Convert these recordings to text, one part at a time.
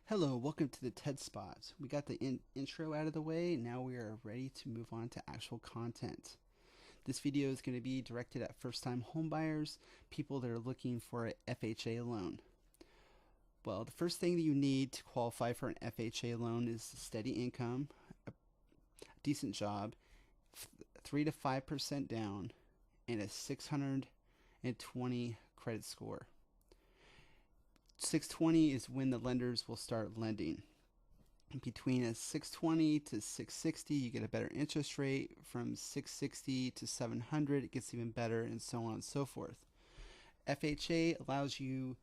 Hello, welcome to the TED Spot. We got the intro out of the way. Now we are ready to move on to actual content. This video is going to be directed at first-time homebuyers, people that are looking for an FHA loan. Well, the first thing that you need to qualify for an FHA loan is steady income, a decent job, 3 to 5% down, and a 620 credit score. 620 is when the lenders will start lending. Between a 620 to 660, you get a better interest rate. From 660 to 700, it gets even better, and so on and so forth. FHA allows you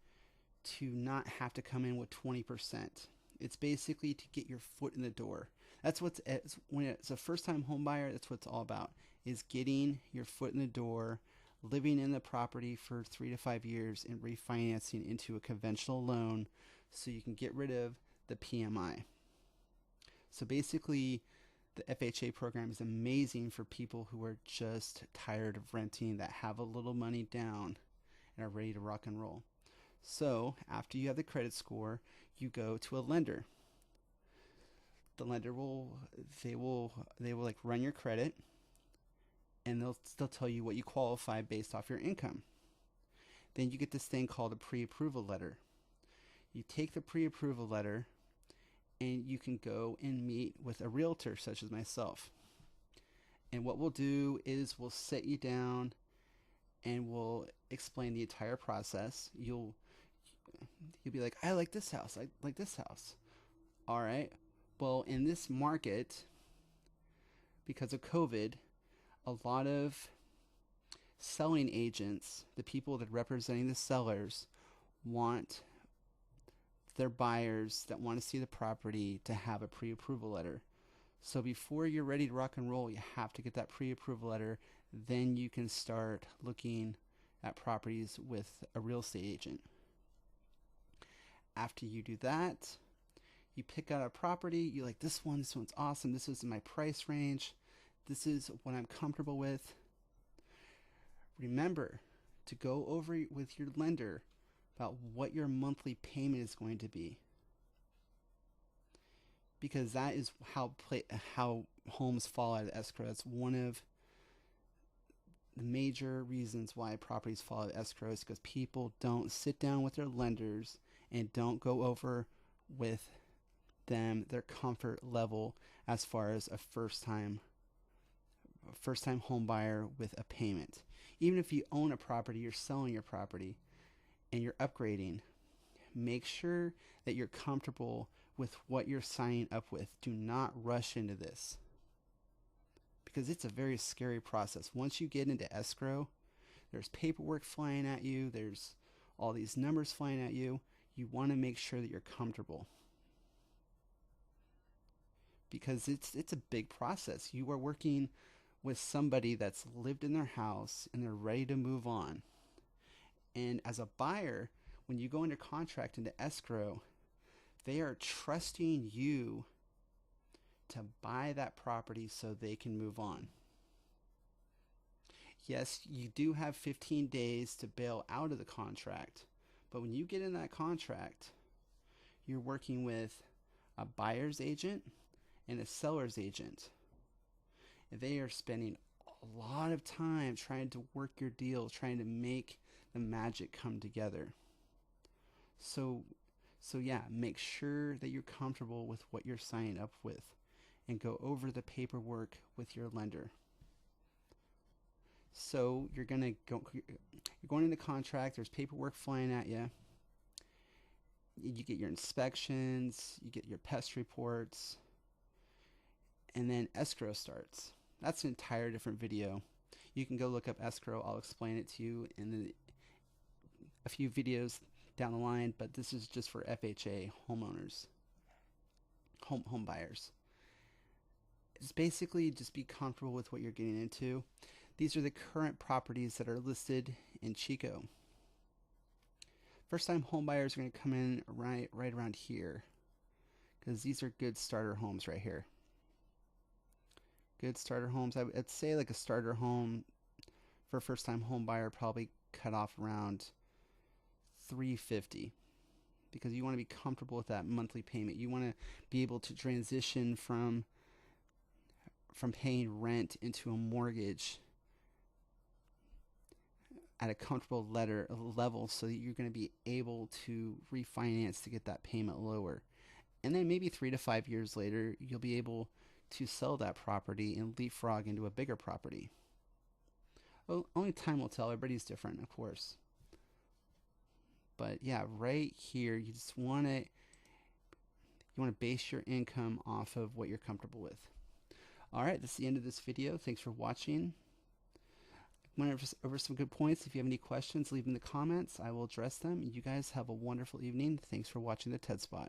to not have to come in with 20%. It's basically to get your foot in the door. That's when it's a first-time home buyer, that's what it's all about, is getting your foot in the door, living in the property for 3 to 5 years, and refinancing into a conventional loan so you can get rid of the PMI. So basically, the FHA program is amazing for people who are just tired of renting, that have a little money down and are ready to rock and roll. So after you have the credit score, you go to a lender. The lender will like run your credit, and they'll tell you what you qualify based off your income. Then you get this thing called a pre-approval letter. You take the pre-approval letter and you can go and meet with a realtor such as myself. And what we'll do is we'll sit you down and we'll explain the entire process. You'll be like, I like this house, I like this house. All right. Well, in this market, because of COVID, a lot of selling agents, the people that are representing the sellers, want their buyers that want to see the property to have a pre-approval letter. So before you're ready to rock and roll, you have to get that pre-approval letter. Then you can start looking at properties with a real estate agent. After you do that, you pick out a property. You're like, this one's awesome. This is in my price range. This is what I'm comfortable with. Remember to go over with your lender about what your monthly payment is going to be, because that is how homes fall out of escrow. That's one of the major reasons why properties fall out of escrow, is because people don't sit down with their lenders and don't go over with them their comfort level as far as a first-time home buyer with a payment. Even if you own a property, you're selling your property, and you're upgrading, make sure that you're comfortable with what you're signing up with. Do not rush into this, because it's a very scary process. Once you get into escrow, there's paperwork flying at you, there's all these numbers flying at you. You want to make sure that you're comfortable, because it's a big process. You are working with somebody that's lived in their house and they're ready to move on. And as a buyer, when you go under contract into escrow, they are trusting you to buy that property so they can move on. Yes, you do have 15 days to bail out of the contract, but when you get in that contract, you're working with a buyer's agent and a seller's agent. And they are spending a lot of time trying to work your deal, trying to make the magic come together. So yeah, make sure that you're comfortable with what you're signing up with, and go over the paperwork with your lender. So you're going into contract, there's paperwork flying at you. You get your inspections, you get your pest reports, and then escrow starts. That's an entire different video. You can go look up escrow. I'll explain it to you in a few videos down the line, but this is just for FHA homeowners, home buyers. It's basically just be comfortable with what you're getting into. These are the current properties that are listed in Chico. First-time home buyers are going to come in right around here, because these are good starter homes right here. Good starter homes. I'd say like a starter home for a first-time home buyer probably cut off around 350. because you want to be comfortable with that monthly payment. You want to be able to transition from paying rent into a mortgage at a comfortable level, so that you're going to be able to refinance to get that payment lower. And then maybe 3 to 5 years later, you'll be able to sell that property and leapfrog into a bigger property. Well, only time will tell. Everybody's different, of course. But yeah, right here, you want to base your income off of what you're comfortable with. All right, that's the end of this video. Thanks for watching. I went over some good points. If you have any questions, leave them in the comments. I will address them. You guys have a wonderful evening. Thanks for watching the TED Spot.